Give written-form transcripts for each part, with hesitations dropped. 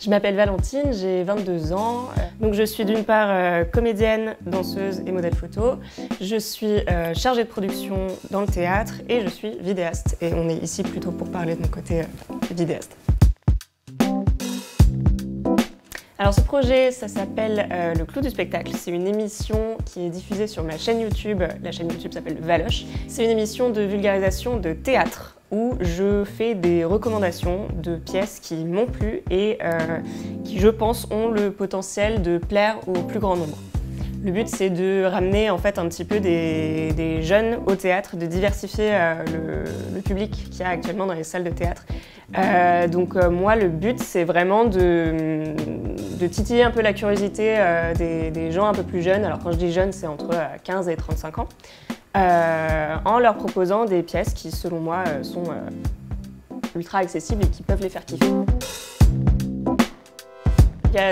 Je m'appelle Valentine, j'ai 22 ans. Donc je suis d'une part comédienne, danseuse et modèle photo. Je suis chargée de production dans le théâtre et je suis vidéaste. Et on est ici plutôt pour parler de mon côté vidéaste. Alors ce projet, ça s'appelle Le Clou du spectacle. C'est une émission qui est diffusée sur ma chaîne YouTube. La chaîne YouTube s'appelle Valoche. C'est une émission de vulgarisation de théâtre où je fais des recommandations de pièces qui m'ont plu et qui, je pense, ont le potentiel de plaire au plus grand nombre. Le but, c'est de ramener en fait un petit peu des jeunes au théâtre, de diversifier le public qu'il y a actuellement dans les salles de théâtre. Moi, le but, c'est vraiment de titiller un peu la curiosité des gens un peu plus jeunes. Alors quand je dis jeunes, c'est entre 15 et 35 ans, en leur proposant des pièces qui, selon moi, sont ultra accessibles et qui peuvent les faire kiffer.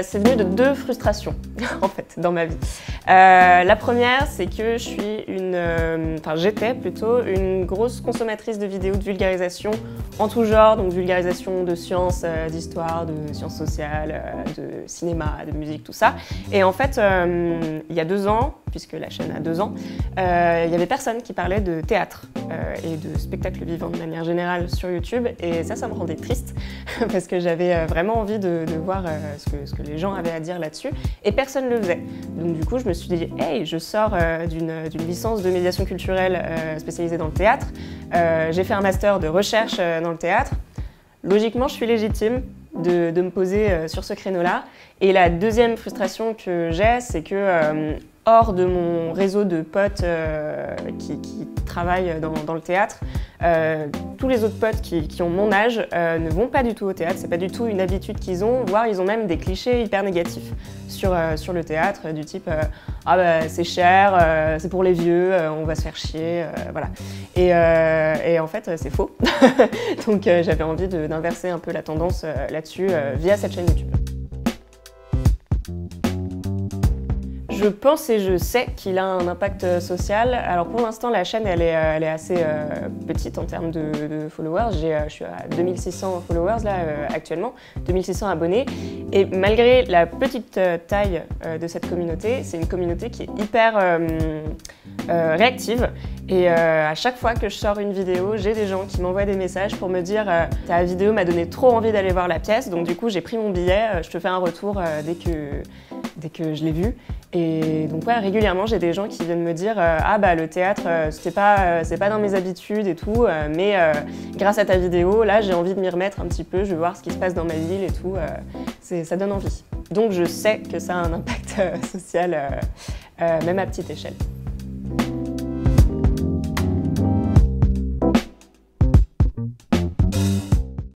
C'est venu de deux frustrations, en fait, dans ma vie. La première, c'est que j'étais plutôt une grosse consommatrice de vidéos de vulgarisation en tout genre, donc vulgarisation de sciences, d'histoire, de sciences sociales, de cinéma, de musique, tout ça. Et en fait, il y a 2 ans, puisque la chaîne a 2 ans, il y avait personne qui parlait de théâtre et de spectacle vivant de manière générale sur YouTube. Et ça me rendait triste, parce que j'avais vraiment envie de voir ce que les gens avaient à dire là-dessus, et personne ne le faisait. Donc du coup, je me suis dit, hey, je sors d'une licence de médiation culturelle spécialisée dans le théâtre, j'ai fait un master de recherche dans le théâtre, logiquement, je suis légitime de me poser sur ce créneau-là. Et la deuxième frustration que j'ai, c'est que hors de mon réseau de potes qui travaillent dans le théâtre, tous les autres potes qui ont mon âge ne vont pas du tout au théâtre, c'est pas du tout une habitude qu'ils ont, voire ils ont même des clichés hyper négatifs sur le théâtre, du type ah bah c'est cher, c'est pour les vieux, on va se faire chier, voilà. Et en fait c'est faux, donc j'avais envie d'inverser un peu la tendance là-dessus via cette chaîne YouTube. Je pense et je sais qu'il a un impact social. Alors pour l'instant, la chaîne elle est assez petite en termes de followers. Je suis à 2600 followers là actuellement, 2600 abonnés. Et malgré la petite taille de cette communauté, c'est une communauté qui est hyper réactive. Et à chaque fois que je sors une vidéo, j'ai des gens qui m'envoient des messages pour me dire ta vidéo m'a donné trop envie d'aller voir la pièce, donc du coup j'ai pris mon billet, je te fais un retour dès que je l'ai vu. Et donc ouais, régulièrement j'ai des gens qui viennent me dire ah bah le théâtre c'est pas dans mes habitudes et tout, mais grâce à ta vidéo là j'ai envie de m'y remettre un petit peu, je veux voir ce qui se passe dans ma ville et tout, ça donne envie. Donc je sais que ça a un impact social même à petite échelle.